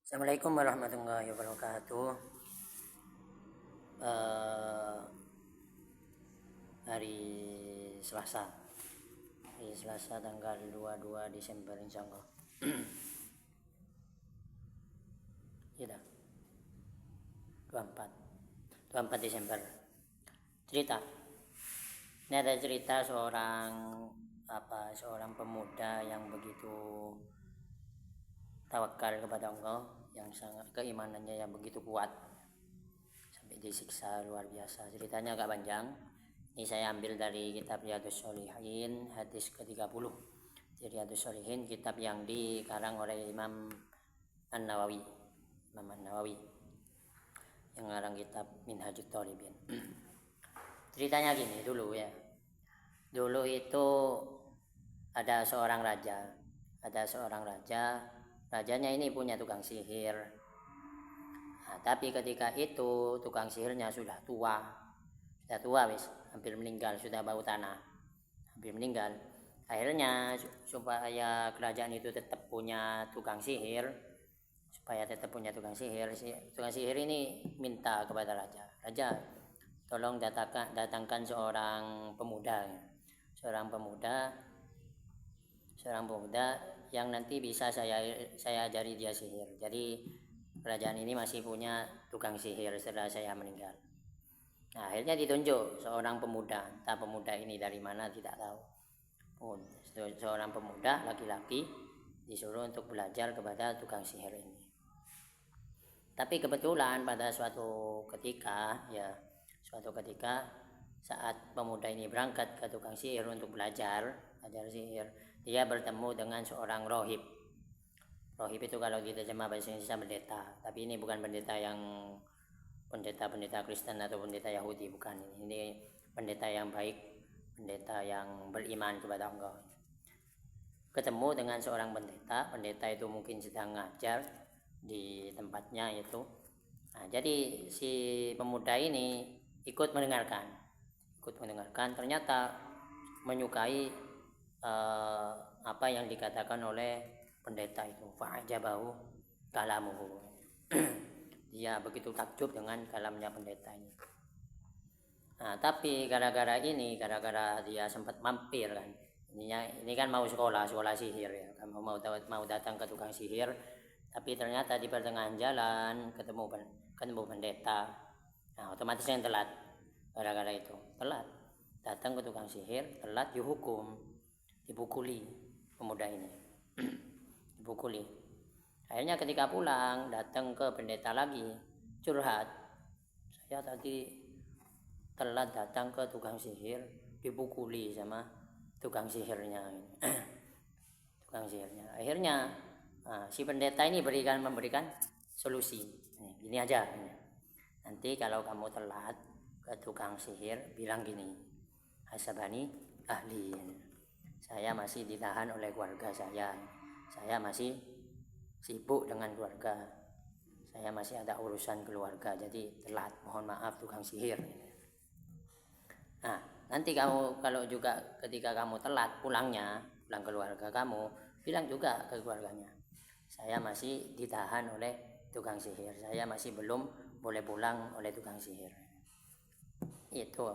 Assalamualaikum warahmatullahi wabarakatuh. Eh, hari Selasa, tanggal 22 Desember insyaallah. Iya, 24 Desember. Cerita. Ini ada cerita seorang pemuda yang begitu tawakal kepada Allah, yang sangat keimanannya yang begitu kuat sampai disiksa luar biasa. Ceritanya agak panjang. Ini saya ambil dari kitab Riyadhus Shalihin hadis ke-30. Riyadhus Shalihin, kitab yang dikarang oleh Imam An-Nawawi. Yang ngarang kitab Minhajut Thalibin. Ceritanya gini dulu ya. Dulu itu ada seorang raja. Rajanya ini punya tukang sihir. Nah, tapi ketika itu tukang sihirnya sudah tua wis, hampir meninggal, sudah bau tanah, hampir meninggal. Akhirnya supaya kerajaan itu tetap punya tukang sihir, tukang sihir ini minta kepada raja, tolong datangkan seorang pemuda yang nanti bisa saya ajari dia sihir. Jadi kerajaan ini masih punya tukang sihir setelah saya meninggal. Nah, akhirnya ditunjuk seorang pemuda. Entah pemuda ini dari mana tidak tahu. Seorang pemuda laki-laki disuruh untuk belajar kepada tukang sihir ini. Tapi kebetulan pada suatu ketika saat pemuda ini berangkat ke tukang sihir untuk belajar sihir, dia bertemu dengan seorang rohib. Rohib itu kalau diterjemah bahasa Indonesia pendeta, tapi ini bukan pendeta yang pendeta Kristen atau pendeta Yahudi, bukan. Ini pendeta yang baik, pendeta yang beriman kepada Allah. Ketemu dengan seorang pendeta itu mungkin sedang ngajar di tempatnya itu. Nah, jadi si pemuda ini ikut mendengarkan, ternyata menyukai apa yang dikatakan oleh pendeta itu. Fa'ajabahu kalamuhu. Dia begitu takjub dengan kalamnya pendeta ini. Nah, tapi gara-gara dia sempat mampir kan. Ini kan mau sekolah sihir ya. Mau datang ke tukang sihir, tapi ternyata di pertengahan jalan ketemu pendeta. Nah, otomatis yang telat. Gara-gara itu telat datang ke tukang sihir, telat dihukum, dipukuli pemuda ini. Dipukuli. Akhirnya ketika pulang datang ke pendeta lagi, curhat, saya tadi telat datang ke tukang sihir, dipukuli sama tukang sihirnya. Akhirnya si pendeta ini memberikan solusi. Gini aja, nanti kalau kamu telat ke tukang sihir, bilang gini, hasabani ahli, saya masih ditahan oleh keluarga saya masih sibuk dengan keluarga, saya masih ada urusan keluarga, jadi telat, mohon maaf tukang sihir. Nah, nanti kamu kalau juga ketika kamu telat pulang keluarga kamu, bilang juga ke keluarganya, saya masih ditahan oleh tukang sihir, saya masih belum boleh pulang oleh tukang sihir. Itu.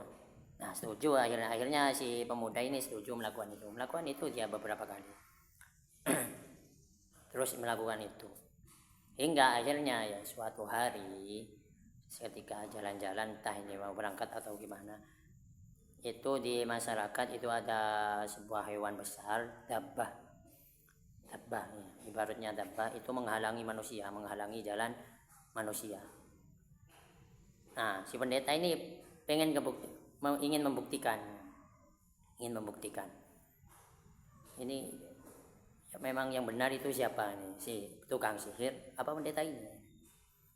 Nah, setuju, akhirnya si pemuda ini setuju melakukan itu dia beberapa kali. Terus melakukan itu hingga akhirnya ya suatu hari ketika jalan-jalan, entah ini mau berangkat atau gimana, itu di masyarakat itu ada sebuah hewan besar, dabbah ya. Ibaratnya dabbah itu menghalangi menghalangi jalan manusia. Nah, si pendeta ini ingin membuktikan ini memang yang benar itu siapa nih, si tukang sihir apa pendeta ini.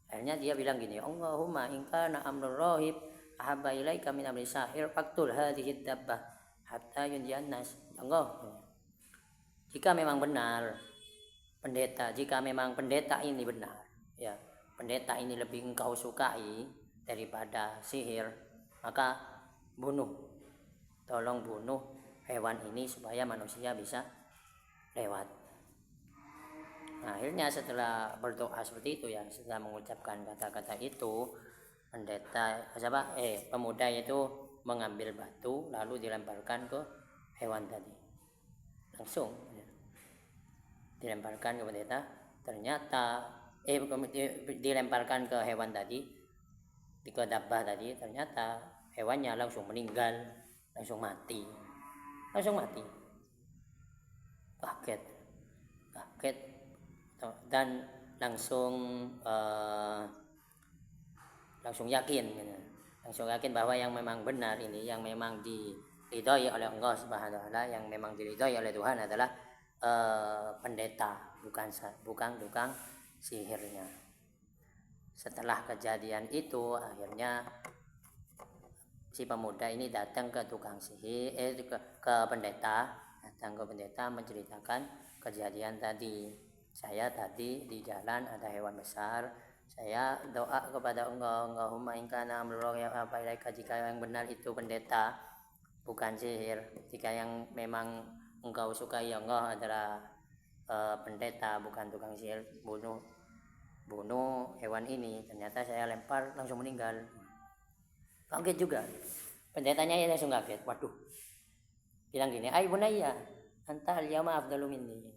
Akhirnya dia bilang gini, Allahumma in kana amrul rahib ahabba ilaika min amri sahir faqtul hadhihi dabbah hatta yunjian nas. Allah, jika memang pendeta ini benar ya, pendeta ini lebih engkau sukai daripada sihir, maka tolong bunuh hewan ini supaya manusia bisa lewat. Nah, akhirnya setelah berdoa seperti itu ya, setelah mengucapkan kata-kata itu, pemuda itu mengambil batu lalu dilemparkan ke hewan tadi. Langsung ya, dilemparkan ke pendeta. Ternyata dilemparkan ke hewan tadi, ke dabbah tadi. Ternyata hewannya langsung meninggal, langsung mati. Kaget dan langsung yakin gitu. Langsung yakin bahwa yang memang benar ini, yang memang diridhoi oleh Allah Subhanahu wa taala, yang memang diridhoi oleh Tuhan adalah pendeta, bukan tukang sihirnya. Setelah kejadian itu, akhirnya si pemuda ini datang ke tukang sihir, ke pendeta, menceritakan kejadian tadi. Saya tadi di jalan ada hewan besar, saya doa kepada Allah, Allahumma in kana amrun apa ilaika, jika yang benar itu pendeta bukan sihir, jika yang memang engkau sukai Allah adalah pendeta bukan tukang sihir, bunuh hewan ini. Ternyata saya lempar langsung meninggal. Kaget juga pendetanya, ya langsung kaget. Waduh, bilang gini, ay bunayya anta al-yawma afdalu minni.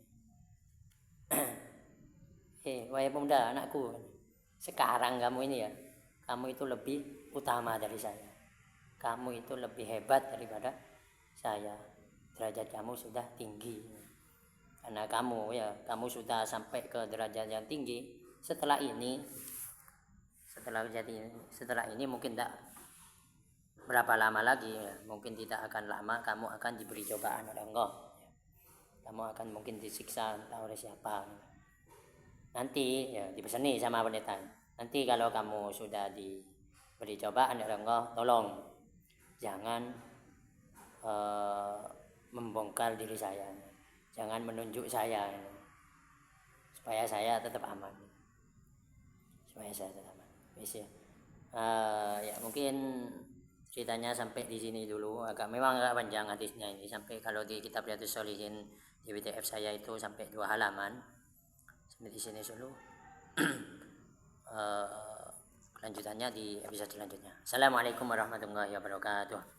Wahai pemuda, anakku, sekarang kamu ini ya, kamu itu lebih utama dari saya, kamu itu lebih hebat daripada saya, derajat kamu sudah tinggi. Karena kamu sudah sampai ke derajat yang tinggi. Setelah ini mungkin tidak berapa lama lagi ya, mungkin tidak akan lama kamu akan diberi cobaan oleh Allah. Kamu akan mungkin disiksa entah oleh siapa. Nanti ya dipeseni sama pendeta. Nanti kalau kamu sudah diberi cobaan oleh Allah, tolong jangan membongkar diri saya, jangan menunjuk saya, supaya saya tetap aman. Ya mungkin ceritanya sampai di sini dulu. Memang agak panjang hadisnya ini, sampai kalau di kitab Riyadhus Shalihin di PDF saya itu sampai 2 halaman. Sampai di sini dulu. Kelanjutannya di episode selanjutnya. Assalamualaikum warahmatullahi wabarakatuh.